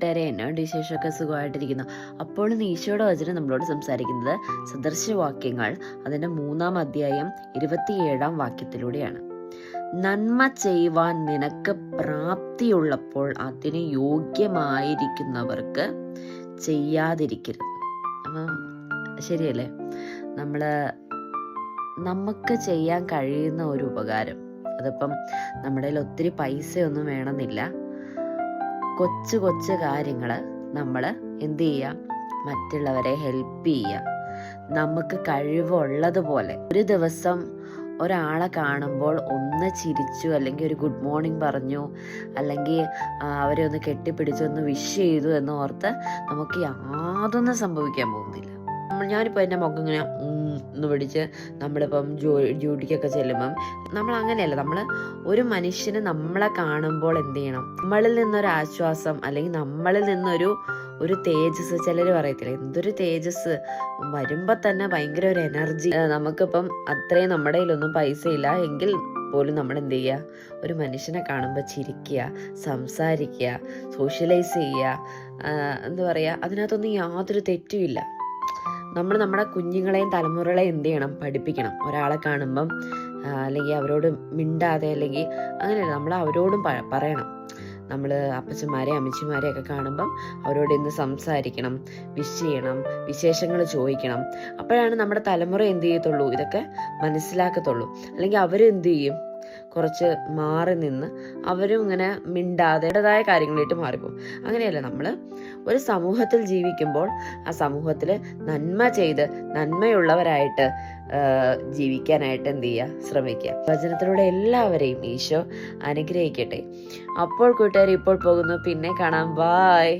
കൂട്ടുകാരെ, എന്നോട് വിശേഷമൊക്കെ സുഖമായിട്ടിരിക്കുന്നു. അപ്പോൾ ഈശോയുടെ വചനം നമ്മളോട് സംസാരിക്കുന്നത് സദൃശവാക്യങ്ങൾ അതിൻ്റെ 3-ാം അധ്യായം 27-ാം വാക്യത്തിലൂടെയാണ്. നന്മ ചെയ്യുവാൻ നിനക്ക് പ്രാപ്തിയുള്ളപ്പോൾ അതിന് യോഗ്യമായിരിക്കുന്നവർക്ക് ചെയ്യാതിരിക്കരുത്. അപ്പം ശരിയല്ലേ? നമുക്ക് ചെയ്യാൻ കഴിയുന്ന ഒരു ഉപകാരം, അതിപ്പം നമ്മുടെ കയ്യിൽ ഒത്തിരി പൈസയൊന്നും വേണമെന്നില്ല, കൊച്ചു കൊച്ചു കാര്യങ്ങൾ നമ്മൾ എന്ത് ചെയ്യുക, മറ്റുള്ളവരെ ഹെൽപ്പ് ചെയ്യുക. നമുക്ക് കഴിവുള്ളതുപോലെ ഒരു ദിവസം ഒരാളെ കാണുമ്പോൾ ഒന്ന് ചിരിച്ചു, അല്ലെങ്കിൽ ഒരു ഗുഡ് മോർണിംഗ് പറഞ്ഞു, അല്ലെങ്കിൽ അവരെ ഒന്ന് കെട്ടിപ്പിടിച്ചു, ഒന്ന് വിഷ് ചെയ്തു എന്ന് ഓർത്ത് നമുക്ക് യാതൊന്നും സംഭവിക്കാൻ പോകുന്നില്ല. ഞാനിപ്പോൾ എൻ്റെ മുഖം ഇങ്ങനെ ഒന്ന് പിടിച്ച് നമ്മളിപ്പം ഡ്യൂട്ടിക്കൊക്കെ ചെല്ലുമ്പം നമ്മൾ അങ്ങനെയല്ല. നമ്മൾ ഒരു മനുഷ്യന് നമ്മളെ കാണുമ്പോൾ എന്ത് ചെയ്യണം, നമ്മളിൽ നിന്നൊരാശ്വാസം അല്ലെങ്കിൽ നമ്മളിൽ നിന്നൊരു തേജസ്, ചിലർ പറയത്തില്ല എന്തൊരു തേജസ് വരുമ്പോൾ തന്നെ ഭയങ്കര ഒരു എനർജി. നമുക്കിപ്പം അത്രയും നമ്മുടെ കയ്യിലൊന്നും പൈസ ഇല്ല എങ്കിൽ പോലും നമ്മൾ എന്ത് ചെയ്യുക, ഒരു മനുഷ്യനെ കാണുമ്പോൾ ചിരിക്കുക, സംസാരിക്കുക, സോഷ്യലൈസ് ചെയ്യുക, എന്താ പറയുക, അതിനകത്തൊന്നും യാതൊരു തെറ്റുമില്ല. നമ്മൾ നമ്മുടെ കുഞ്ഞുങ്ങളെയും തലമുറകളെയും എന്ത് ചെയ്യണം, പഠിപ്പിക്കണം. ഒരാളെ കാണുമ്പം അല്ലെങ്കിൽ അവരോട് മിണ്ടാതെ, അല്ലെങ്കിൽ അങ്ങനെയല്ല, നമ്മൾ അവരോടും പറയണം. നമ്മൾ അപ്പച്ചന്മാരെ അമ്മച്ചിമാരെയൊക്കെ കാണുമ്പം അവരോട് ഇന്ന് സംസാരിക്കണം, വിഷ് ചെയ്യണം, വിശേഷങ്ങൾ ചോദിക്കണം. അപ്പോഴാണ് നമ്മുടെ തലമുറ എന്ത് ചെയ്യത്തുള്ളൂ, ഇതൊക്കെ മനസ്സിലാക്കത്തുള്ളൂ. അല്ലെങ്കിൽ അവരെന്ത് ചെയ്യും, കുറച്ച് മാറി നിന്ന് അവരും ഇങ്ങനെ മിണ്ടാതെ അവരുടേതായ കാര്യങ്ങളായിട്ട് മാറിപ്പോകും. അങ്ങനെയല്ല, നമ്മൾ ഒരു സമൂഹത്തിൽ ജീവിക്കുമ്പോൾ ആ സമൂഹത്തിൽ നന്മ ചെയ്ത് നന്മയുള്ളവരായിട്ട് ജീവിക്കാനായിട്ട് എന്ത് ചെയ്യുക, ശ്രമിക്കുക. വചനത്തിലൂടെ എല്ലാവരെയും ഈശോ അനുഗ്രഹിക്കട്ടെ. അപ്പോൾ കൂട്ടുകാർ, ഇപ്പോൾ പോകുന്നു, പിന്നെ കാണാം. ബായ്.